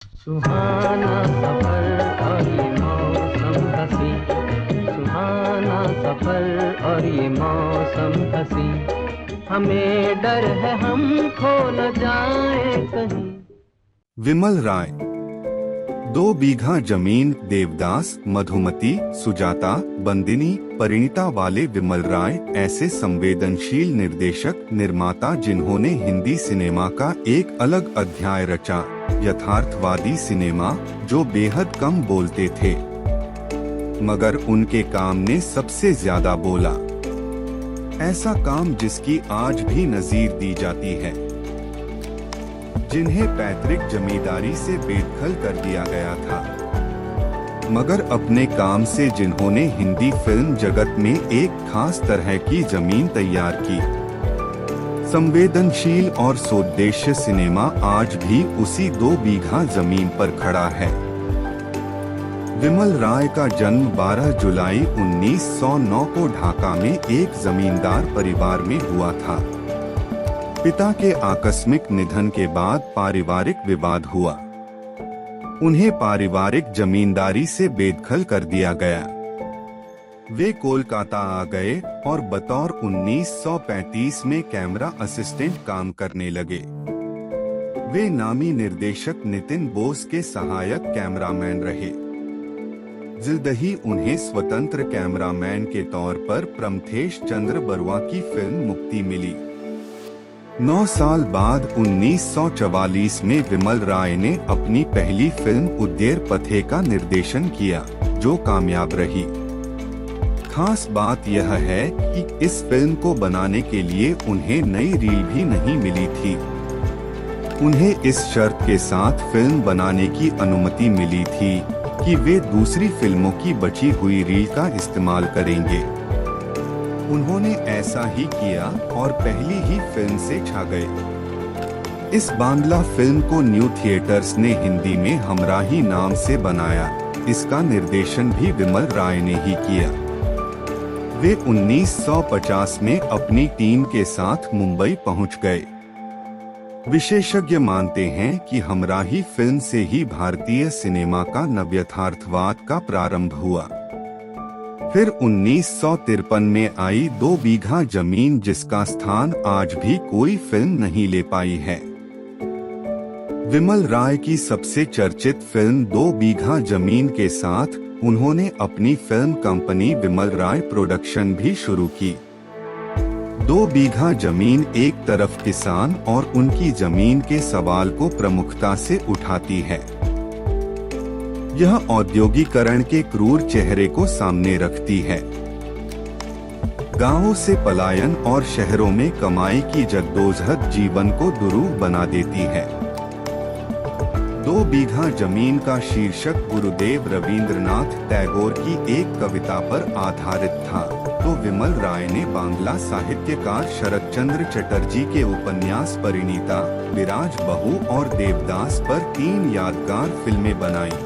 सुहाना सफर और ये मौसम हसी, सुहाना सफर और ये मौसम हसी, हमें डर है हम खो न जाए कहीं। विमल राय। 2 बीघा जमीन, देवदास, मधुमती, सुजाता, बंदिनी, परिणीता वाले विमल राय ऐसे संवेदनशील निर्देशक निर्माता जिन्होंने हिंदी सिनेमा का एक अलग अध्याय रचा। यथार्थवादी सिनेमा जो बेहद कम बोलते थे, मगर उनके काम ने सबसे ज्यादा बोला। ऐसा काम जिसकी आज भी नजीर दी जाती है, जिन्हें पैतृक जमींदारी से बेदखल कर दिया गया था, मगर अपने काम से जिन्होंने हिंदी फिल्म जगत में एक खास तरह की जमीन तैयार की। संवेदनशील और सोद्देश्य सिनेमा आज भी उसी 2 बीघा जमीन पर खड़ा है। विमल राय का जन्म 12 जुलाई 1909 को ढाका में एक जमींदार परिवार में हुआ था। पिता के आकस्मिक निधन के बाद पारिवारिक विवाद हुआ। उन्हें पारिवारिक जमींदारी से बेदखल कर दिया गया। वे कोलकाता आ गए और बतौर 1935 में कैमरा असिस्टेंट काम करने लगे। वे नामी निर्देशक नितिन बोस के सहायक कैमरामैन रहे। जल्द ही उन्हें स्वतंत्र कैमरामैन के तौर पर प्रमथेश चंद्र बरुआ की फिल्म मुक्ति मिली। 9 साल बाद 1944 में विमल राय ने अपनी पहली फिल्म उद्देर पथे का निर्देशन किया, जो कामयाब रही। खास बात यह है कि इस फिल्म को बनाने के लिए उन्हें नई रील भी नहीं मिली थी। उन्हें इस शर्त के साथ फिल्म बनाने की अनुमति मिली थी कि वे दूसरी फिल्मों की बची हुई रील का इस्तेमाल करेंगे। उन्होंने ऐसा ही किया और पहली ही फिल्म से छा गए। इस बांग्ला फिल्म को न्यू थिएटर्स ने हिंदी में हमराही नाम से बनाया। इसका निर्देशन भी विमल राय ने ही किया। वे 1950 में अपनी टीम के साथ मुंबई पहुंच गए। विशेषज्ञ मानते हैं कि हमराही फिल्म से ही भारतीय सिनेमा का नवयथार्थवाद का प्रारंभ हुआ। फिर 1953 में आई 2 बीघा जमीन, जिसका स्थान आज भी कोई फिल्म नहीं ले पाई है। विमल राय की सबसे चर्चित फिल्म 2 बीघा जमीन के साथ उन्होंने अपनी फिल्म कंपनी विमल राय प्रोडक्शन भी शुरू की। 2 बीघा जमीन एक तरफ किसान और उनकी जमीन के सवाल को प्रमुखता से उठाती है। यह औद्योगिकरण के क्रूर चेहरे को सामने रखती है। गांवों से पलायन और शहरों में कमाई की जद्दोजहद जीवन को दुरूह बना देती है। 2 बीघा जमीन का शीर्षक गुरुदेव रवींद्रनाथ टैगोर की एक कविता पर आधारित था, तो विमल राय ने बांग्ला साहित्यकार शरत चंद्र चटर्जी के उपन्यास परिणीता, विराज बहू और देवदास पर 3 यादगार फिल्में बनाई।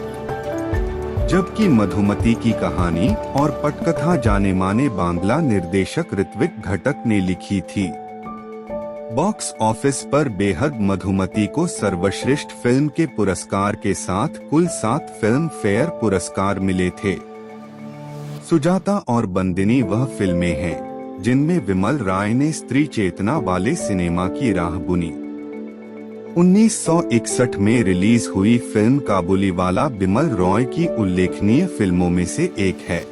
जबकि मधुमती की कहानी और पटकथा जाने माने बांग्ला निर्देशक ऋत्विक घटक ने लिखी थी। बॉक्स ऑफिस पर बेहद मधुमती को सर्वश्रेष्ठ फिल्म के पुरस्कार के साथ कुल 7 फिल्म फेयर पुरस्कार मिले थे। सुजाता और बंदिनी वह फिल्में हैं जिनमें विमल राय ने स्त्री चेतना वाले सिनेमा की राह बुनी। 1961 में रिलीज हुई फिल्म काबुलीवाला विमल रॉय की उल्लेखनीय फिल्मों में से एक है।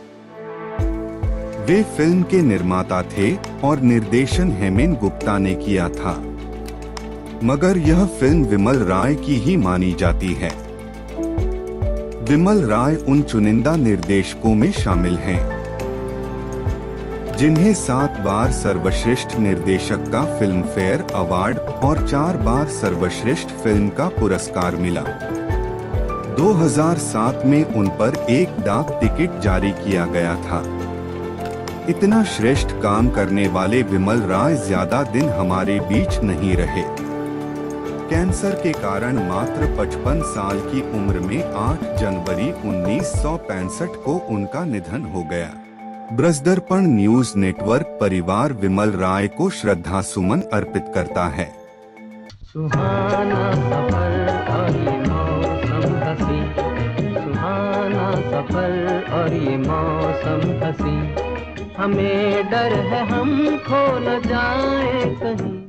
वे फिल्म के निर्माता थे और निर्देशन हेमेन गुप्ता ने किया था, मगर यह फिल्म विमल राय की ही मानी जाती है। विमल राय उन चुनिंदा निर्देशकों में शामिल हैं जिन्हें 7 बार सर्वश्रेष्ठ निर्देशक का फिल्म फेयर अवार्ड और 4 बार सर्वश्रेष्ठ फिल्म का पुरस्कार मिला। 2007 में उन पर एक डाक टिकट जारी किया गया था। इतना श्रेष्ठ काम करने वाले विमल राय ज्यादा दिन हमारे बीच नहीं रहे। कैंसर के कारण मात्र 55 साल की उम्र में 8 जनवरी 1965 को उनका निधन हो गया। ब्रजदर्पण न्यूज नेटवर्क परिवार विमल राय को श्रद्धा सुमन अर्पित करता है। सुहाना सफर और ये मौसम सफर और ये मौसम हंसी, हमें डर है हम खो न जाए कहीं।